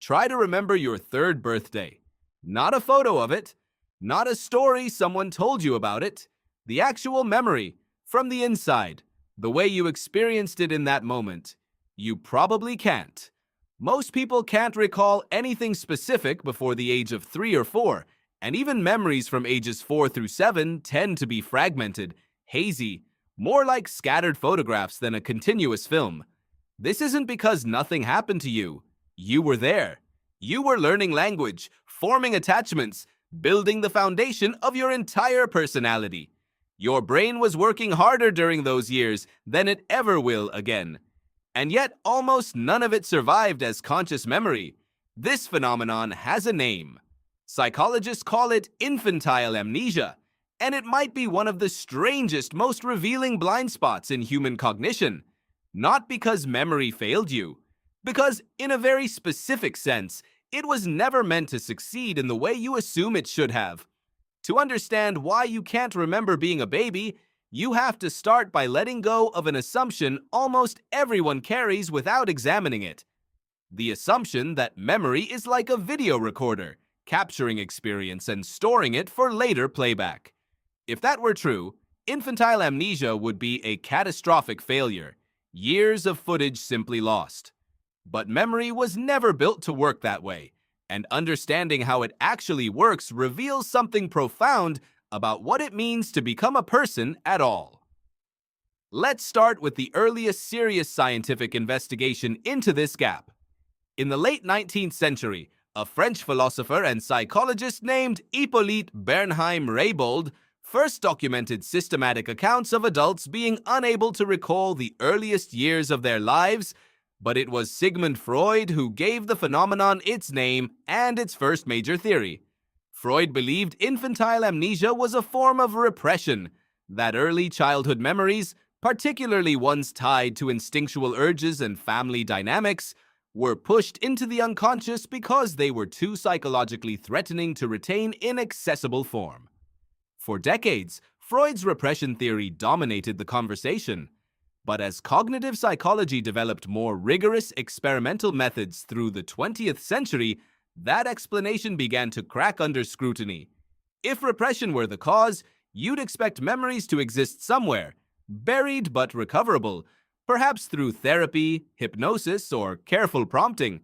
Try to remember your third birthday. Not a photo of it, not a story someone told you about it, the actual memory, from the inside, the way you experienced it in that moment. You probably can't. Most people can't recall anything specific before the age of 3 or 4, and even memories from ages 4 through 7 tend to be fragmented, hazy, more like scattered photographs than a continuous film. This isn't because nothing happened to you. You were there. You were learning language, forming attachments, building the foundation of your entire personality. Your brain was working harder during those years than it ever will again. And yet, almost none of it survived as conscious memory. This phenomenon has a name. Psychologists call it infantile amnesia, and it might be one of the strangest, most revealing blind spots in human cognition. Not because memory failed you, because in a very specific sense, it was never meant to succeed in the way you assume it should have. To understand why you can't remember being a baby, you have to start by letting go of an assumption almost everyone carries without examining it. The assumption that memory is like a video recorder, capturing experience and storing it for later playback. If that were true, infantile amnesia would be a catastrophic failure. Years of footage simply lost. But memory was never built to work that way, and understanding how it actually works reveals something profound about what it means to become a person at all. Let's start with the earliest serious scientific investigation into this gap. In the late 19th century, a French philosopher and psychologist named Hippolyte Bernheim Raybould first documented systematic accounts of adults being unable to recall the earliest years of their lives, but it was Sigmund Freud who gave the phenomenon its name and its first major theory. Freud believed infantile amnesia was a form of repression, that early childhood memories, particularly ones tied to instinctual urges and family dynamics, were pushed into the unconscious because they were too psychologically threatening to retain in accessible form. For decades, Freud's repression theory dominated the conversation. But as cognitive psychology developed more rigorous experimental methods through the 20th century, that explanation began to crack under scrutiny. If repression were the cause, you'd expect memories to exist somewhere, buried but recoverable, perhaps through therapy, hypnosis, or careful prompting.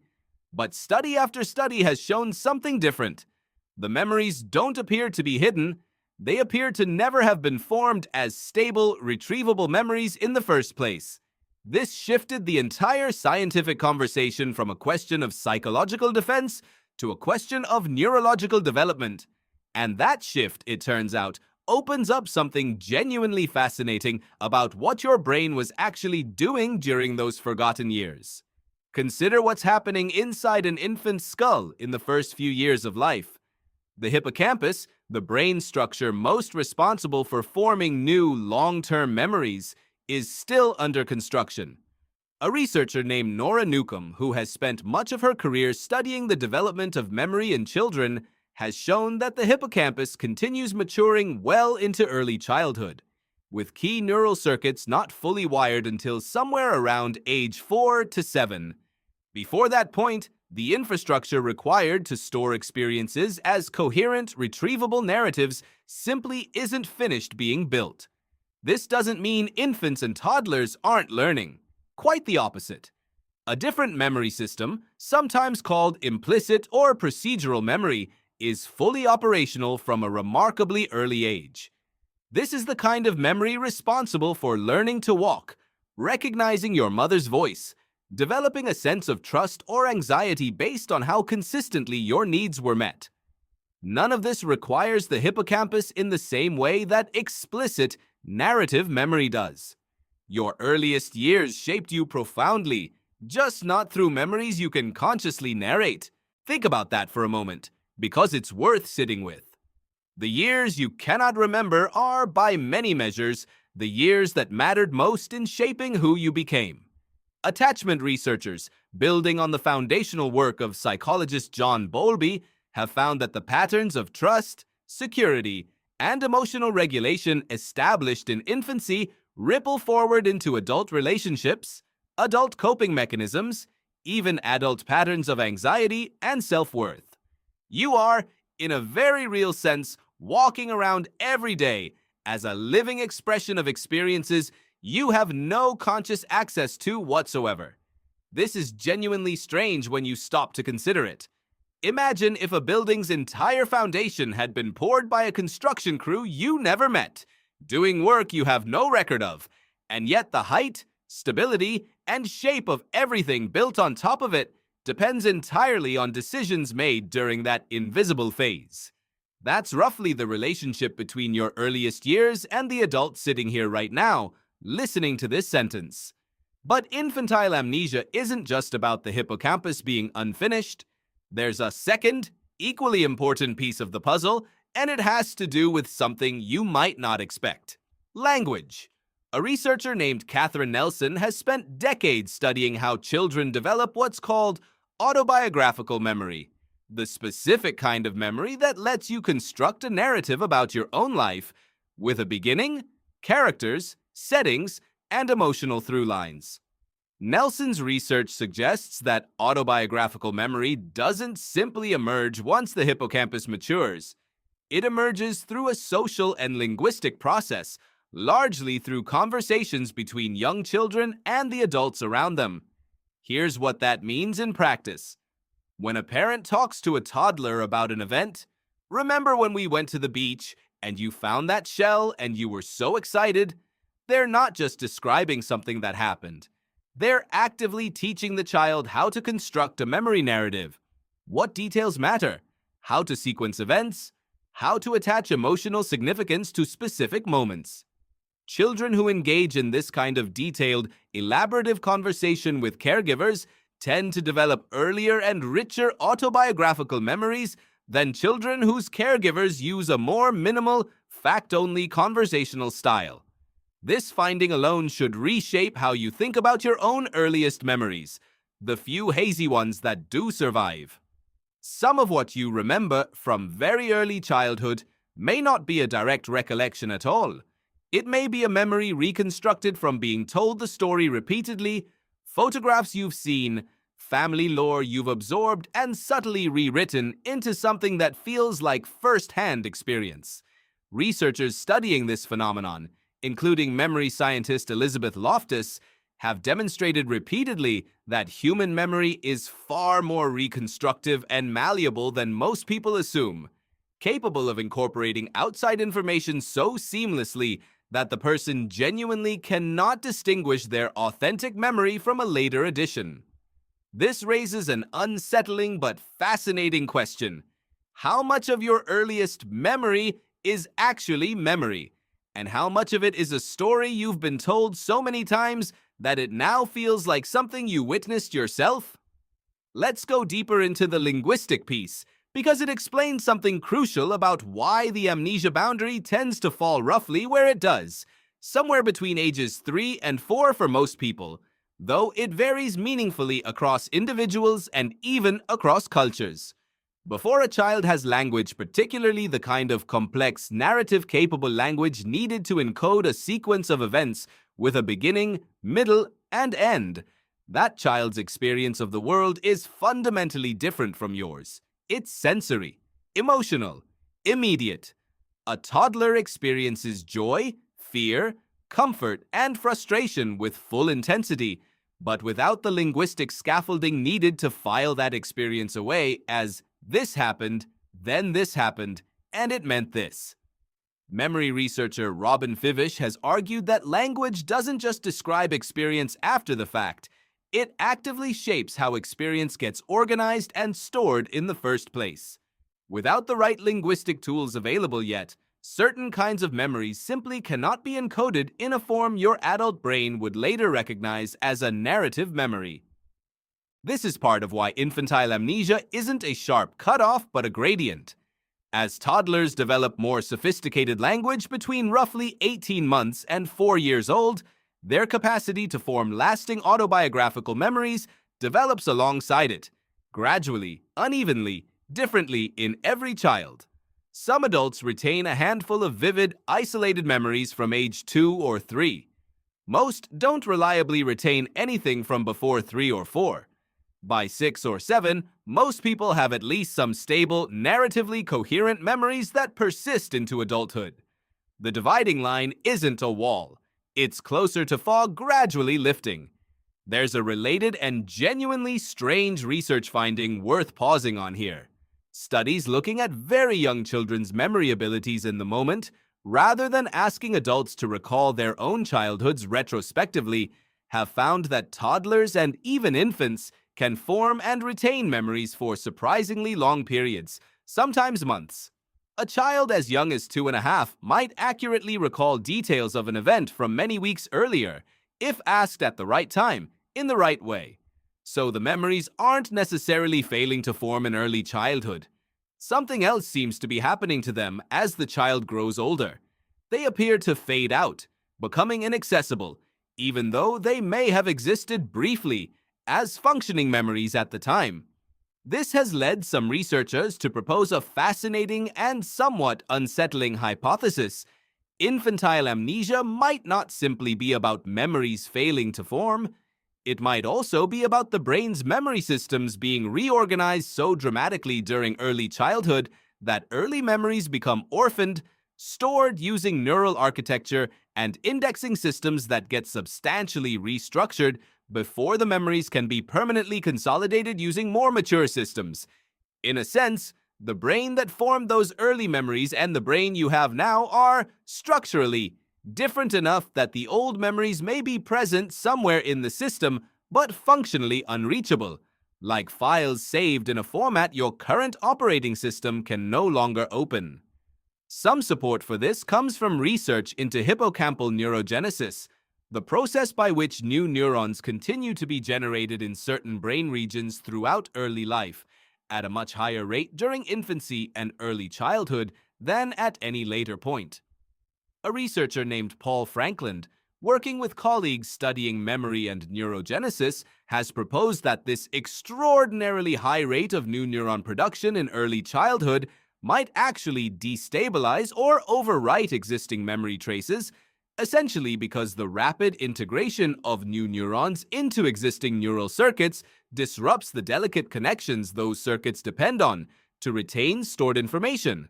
But study after study has shown something different. The memories don't appear to be hidden. They appear to never have been formed as stable, retrievable memories in the first place. This shifted the entire scientific conversation from a question of psychological defense to a question of neurological development. And that shift, it turns out, opens up something genuinely fascinating about what your brain was actually doing during those forgotten years. Consider what's happening inside an infant's skull in the first few years of life. The hippocampus, the brain structure most responsible for forming new long-term memories, is still under construction. A researcher named Nora Newcombe, who has spent much of her career studying the development of memory in children, has shown that the hippocampus continues maturing well into early childhood, with key neural circuits not fully wired until somewhere around age 4 to 7. Before that point, the infrastructure required to store experiences as coherent, retrievable narratives simply isn't finished being built. This doesn't mean infants and toddlers aren't learning. Quite the opposite. A different memory system, sometimes called implicit or procedural memory, is fully operational from a remarkably early age. This is the kind of memory responsible for learning to walk, recognizing your mother's voice, developing a sense of trust or anxiety based on how consistently your needs were met. None of this requires the hippocampus in the same way that explicit, narrative memory does. Your earliest years shaped you profoundly, just not through memories you can consciously narrate. Think about that for a moment, because it's worth sitting with. The years you cannot remember are, by many measures, the years that mattered most in shaping who you became. Attachment researchers, building on the foundational work of psychologist John Bowlby, have found that the patterns of trust, security, and emotional regulation established in infancy ripple forward into adult relationships, adult coping mechanisms, even adult patterns of anxiety and self-worth. You are, in a very real sense, walking around every day as a living expression of experiences you have no conscious access to whatsoever. This is genuinely strange when you stop to consider it. Imagine if a building's entire foundation had been poured by a construction crew you never met, doing work you have no record of, and yet the height, stability, and shape of everything built on top of it depends entirely on decisions made during that invisible phase. That's roughly the relationship between your earliest years and the adult sitting here right now, listening to this sentence. But infantile amnesia isn't just about the hippocampus being unfinished. There's a second, equally important piece of the puzzle, and it has to do with something you might not expect: language. A researcher named Catherine Nelson has spent decades studying how children develop what's called autobiographical memory, the specific kind of memory that lets you construct a narrative about your own life with a beginning, characters, settings, and emotional through lines. Nelson's research suggests that autobiographical memory doesn't simply emerge once the hippocampus matures. It emerges through a social and linguistic process, largely through conversations between young children and the adults around them. Here's what that means in practice. When a parent talks to a toddler about an event, "Remember when we went to the beach and you found that shell and you were so excited?" They're not just describing something that happened. They're actively teaching the child how to construct a memory narrative. What details matter? How to sequence events? How to attach emotional significance to specific moments? Children who engage in this kind of detailed, elaborative conversation with caregivers tend to develop earlier and richer autobiographical memories than children whose caregivers use a more minimal, fact-only conversational style. This finding alone should reshape how you think about your own earliest memories, the few hazy ones that do survive. Some of what you remember from very early childhood may not be a direct recollection at all. It may be a memory reconstructed from being told the story repeatedly, photographs you've seen, family lore you've absorbed and subtly rewritten into something that feels like first-hand experience. Researchers studying this phenomenon, including memory scientist Elizabeth Loftus, have demonstrated repeatedly that human memory is far more reconstructive and malleable than most people assume, capable of incorporating outside information so seamlessly that the person genuinely cannot distinguish their authentic memory from a later addition. This raises an unsettling but fascinating question. How much of your earliest memory is actually memory? And how much of it is a story you've been told so many times that it now feels like something you witnessed yourself? Let's go deeper into the linguistic piece, because it explains something crucial about why the amnesia boundary tends to fall roughly where it does, somewhere between ages 3 and 4 for most people, though it varies meaningfully across individuals and even across cultures. Before a child has language, particularly the kind of complex, narrative-capable language needed to encode a sequence of events with a beginning, middle, and end, that child's experience of the world is fundamentally different from yours. It's sensory, emotional, immediate. A toddler experiences joy, fear, comfort, and frustration with full intensity, but without the linguistic scaffolding needed to file that experience away as "this happened, then this happened, and it meant this." Memory researcher Robin Fivish has argued that language doesn't just describe experience after the fact, it actively shapes how experience gets organized and stored in the first place. Without the right linguistic tools available yet, certain kinds of memories simply cannot be encoded in a form your adult brain would later recognize as a narrative memory. This is part of why infantile amnesia isn't a sharp cutoff but a gradient. As toddlers develop more sophisticated language between roughly 18 months and 4 years old, their capacity to form lasting autobiographical memories develops alongside it, gradually, unevenly, differently in every child. Some adults retain a handful of vivid, isolated memories from age 2 or 3. Most don't reliably retain anything from before 3 or 4. By 6 or 7, most people have at least some stable, narratively coherent memories that persist into adulthood. The dividing line isn't a wall. It's closer to fog gradually lifting. There's a related and genuinely strange research finding worth pausing on here. Studies looking at very young children's memory abilities in the moment, rather than asking adults to recall their own childhoods retrospectively, have found that toddlers and even infants can form and retain memories for surprisingly long periods, sometimes months. A child as young as 2.5 might accurately recall details of an event from many weeks earlier, if asked at the right time, in the right way. So the memories aren't necessarily failing to form in early childhood. Something else seems to be happening to them as the child grows older. They appear to fade out, becoming inaccessible, even though they may have existed briefly as functioning memories at the time. This has led some researchers to propose a fascinating and somewhat unsettling hypothesis. Infantile amnesia might not simply be about memories failing to form. It might also be about the brain's memory systems being reorganized so dramatically during early childhood that early memories become orphaned, stored using neural architecture and indexing systems that get substantially restructured before the memories can be permanently consolidated using more mature systems. In a sense, the brain that formed those early memories and the brain you have now are, structurally, different enough that the old memories may be present somewhere in the system, but functionally unreachable, like files saved in a format your current operating system can no longer open. Some support for this comes from research into hippocampal neurogenesis, the process by which new neurons continue to be generated in certain brain regions throughout early life, at a much higher rate during infancy and early childhood than at any later point. A researcher named Paul Frankland, working with colleagues studying memory and neurogenesis, has proposed that this extraordinarily high rate of new neuron production in early childhood might actually destabilize or overwrite existing memory traces, essentially because the rapid integration of new neurons into existing neural circuits disrupts the delicate connections those circuits depend on to retain stored information.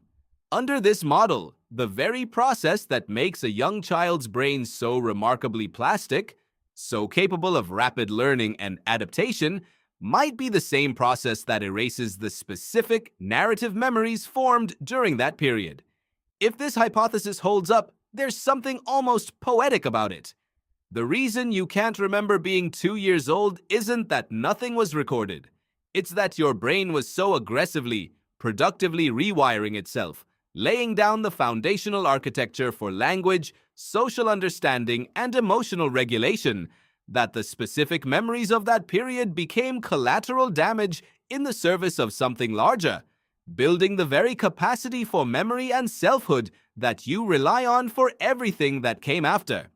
Under this model, the very process that makes a young child's brain so remarkably plastic, so capable of rapid learning and adaptation, might be the same process that erases the specific narrative memories formed during that period. If this hypothesis holds up, there's something almost poetic about it. The reason you can't remember being 2 years old isn't that nothing was recorded. It's that your brain was so aggressively, productively rewiring itself, laying down the foundational architecture for language, social understanding, and emotional regulation, that the specific memories of that period became collateral damage in the service of something larger, building the very capacity for memory and selfhood that you rely on for everything that came after.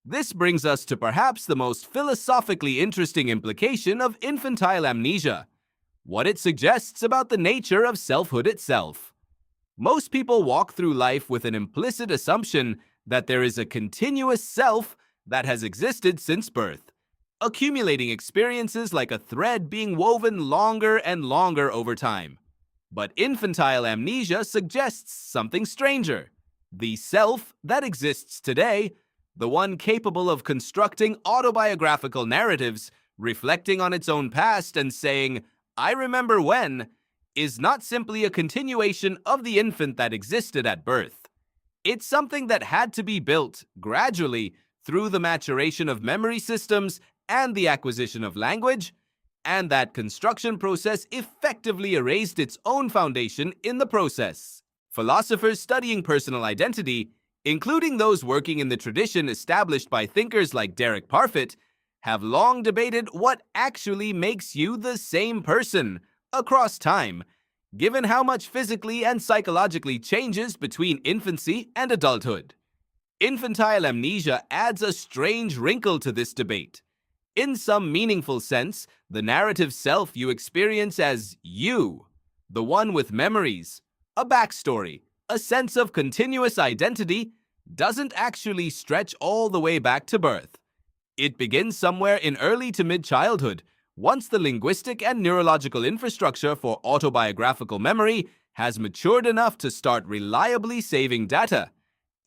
This brings us to perhaps the most philosophically interesting implication of infantile amnesia, what it suggests about the nature of selfhood itself. Most people walk through life with an implicit assumption that there is a continuous self that has existed since birth, accumulating experiences like a thread being woven longer and longer over time. But infantile amnesia suggests something stranger. The self that exists today, the one capable of constructing autobiographical narratives, reflecting on its own past and saying, "I remember when," is not simply a continuation of the infant that existed at birth. It's something that had to be built gradually through the maturation of memory systems and the acquisition of language, and that construction process effectively erased its own foundation in the process. Philosophers studying personal identity, including those working in the tradition established by thinkers like Derek Parfit, have long debated what actually makes you the same person across time, given how much physically and psychologically changes between infancy and adulthood. Infantile amnesia adds a strange wrinkle to this debate. In some meaningful sense, the narrative self you experience as you, the one with memories, a backstory, a sense of continuous identity, doesn't actually stretch all the way back to birth. It begins somewhere in early to mid-childhood, Once the linguistic and neurological infrastructure for autobiographical memory has matured enough to start reliably saving data.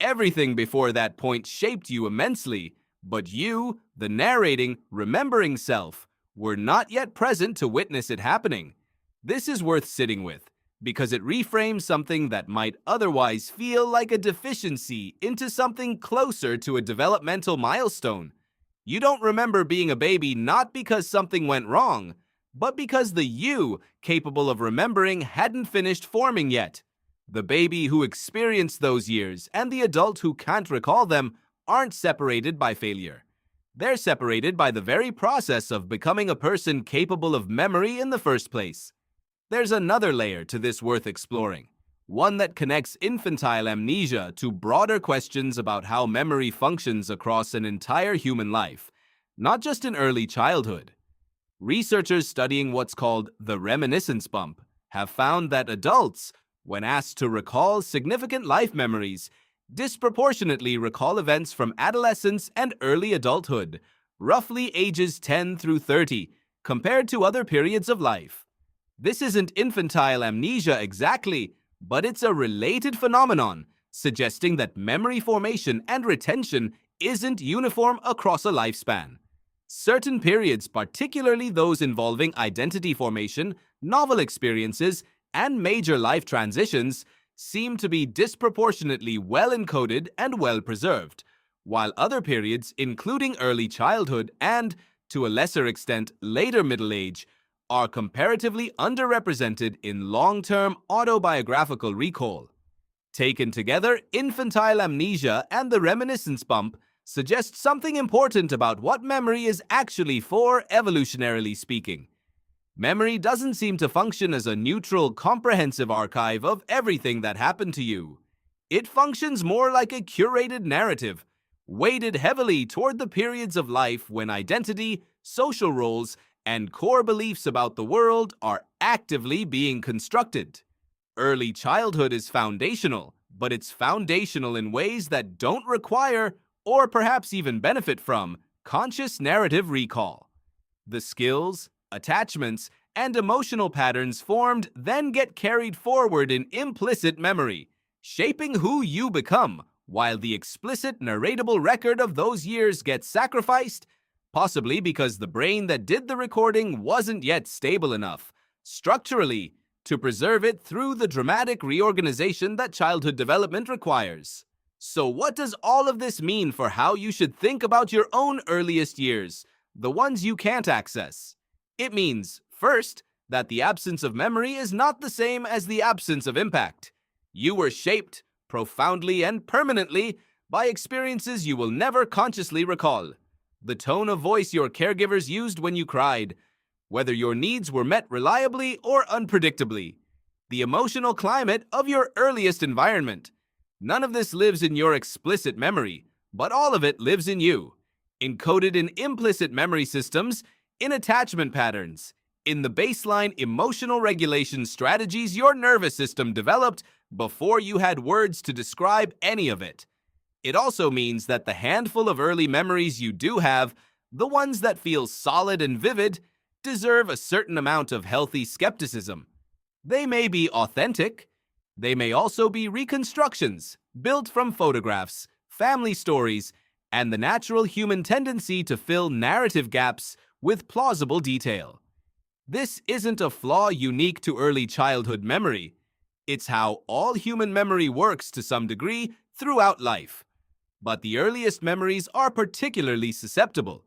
Everything before that point shaped you immensely, but you, the narrating, remembering self, were not yet present to witness it happening. This is worth sitting with, because it reframes something that might otherwise feel like a deficiency into something closer to a developmental milestone. You don't remember being a baby not because something went wrong, but because the you capable of remembering hadn't finished forming yet. The baby who experienced those years and the adult who can't recall them aren't separated by failure. They're separated by the very process of becoming a person capable of memory in the first place. There's another layer to this worth exploring, one that connects infantile amnesia to broader questions about how memory functions across an entire human life, not just in early childhood. Researchers studying what's called the reminiscence bump have found that adults, when asked to recall significant life memories, disproportionately recall events from adolescence and early adulthood, roughly ages 10 through 30, compared to other periods of life. This isn't infantile amnesia exactly, but it's a related phenomenon, suggesting that memory formation and retention isn't uniform across a lifespan. Certain periods, particularly those involving identity formation, novel experiences, and major life transitions, seem to be disproportionately well encoded and well preserved, while other periods, including early childhood and, to a lesser extent, later middle age, are comparatively underrepresented in long-term autobiographical recall. Taken together, infantile amnesia and the reminiscence bump suggest something important about what memory is actually for, evolutionarily speaking. Memory doesn't seem to function as a neutral, comprehensive archive of everything that happened to you. It functions more like a curated narrative, weighted heavily toward the periods of life when identity, social roles, and core beliefs about the world are actively being constructed. Early childhood is foundational, but it's foundational in ways that don't require, or perhaps even benefit from, conscious narrative recall. The skills, attachments, and emotional patterns formed then get carried forward in implicit memory, shaping who you become, while the explicit narratable record of those years gets sacrificed, possibly because the brain that did the recording wasn't yet stable enough, structurally, to preserve it through the dramatic reorganization that childhood development requires. So what does all of this mean for how you should think about your own earliest years, the ones you can't access? It means, first, that the absence of memory is not the same as the absence of impact. You were shaped, profoundly and permanently, by experiences you will never consciously recall. The tone of voice your caregivers used when you cried, whether your needs were met reliably or unpredictably, the emotional climate of your earliest environment. None of this lives in your explicit memory, but all of it lives in you, encoded in implicit memory systems, in attachment patterns, in the baseline emotional regulation strategies your nervous system developed before you had words to describe any of it. It also means that the handful of early memories you do have, the ones that feel solid and vivid, deserve a certain amount of healthy skepticism. They may be authentic. They may also be reconstructions, built from photographs, family stories, and the natural human tendency to fill narrative gaps with plausible detail. This isn't a flaw unique to early childhood memory. It's how all human memory works to some degree throughout life. But the earliest memories are particularly susceptible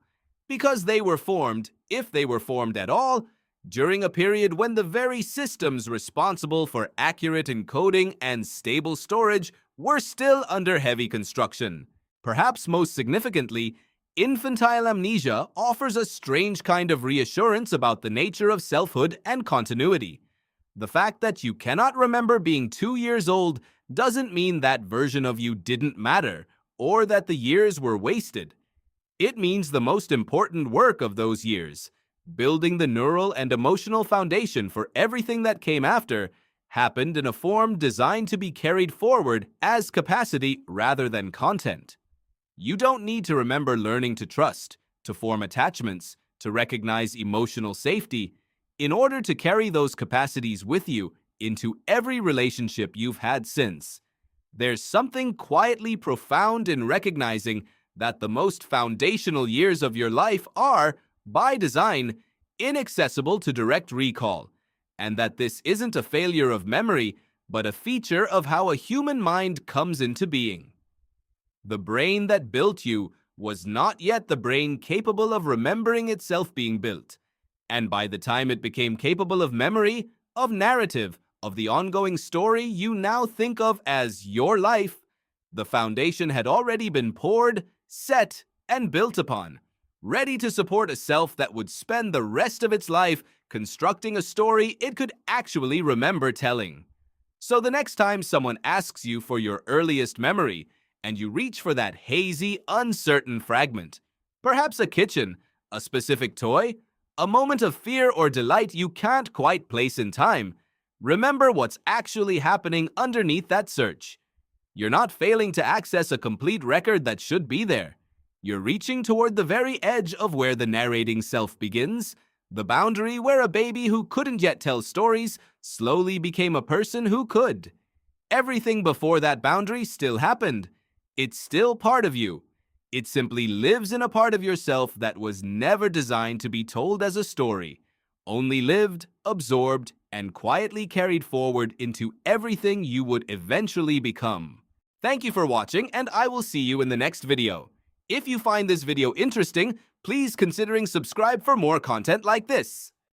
because they were formed, if they were formed at all, during a period when the very systems responsible for accurate encoding and stable storage were still under heavy construction. Perhaps most significantly, infantile amnesia offers a strange kind of reassurance about the nature of selfhood and continuity. The fact that you cannot remember being 2 years old doesn't mean that version of you didn't matter or that the years were wasted. It means the most important work of those years, building the neural and emotional foundation for everything that came after, happened in a form designed to be carried forward as capacity rather than content. You don't need to remember learning to trust, to form attachments, to recognize emotional safety, in order to carry those capacities with you into every relationship you've had since. There's something quietly profound in recognizing that the most foundational years of your life are, by design, inaccessible to direct recall, and that this isn't a failure of memory, but a feature of how a human mind comes into being. The brain that built you was not yet the brain capable of remembering itself being built, and by the time it became capable of memory, of narrative, of the ongoing story you now think of as your life, the foundation had already been poured, set, and built upon, ready to support a self that would spend the rest of its life constructing a story it could actually remember telling. So the next time someone asks you for your earliest memory, and you reach for that hazy, uncertain fragment, perhaps a kitchen, a specific toy, a moment of fear or delight you can't quite place in time, remember what's actually happening underneath that search. You're not failing to access a complete record that should be there. You're reaching toward the very edge of where the narrating self begins, the boundary where a baby who couldn't yet tell stories slowly became a person who could. Everything before that boundary still happened. It's still part of you. It simply lives in a part of yourself that was never designed to be told as a story, only lived, absorbed, and quietly carried forward into everything you would eventually become. Thank you for watching, and I will see you in the next video. If you find this video interesting, please consider subscribing for more content like this.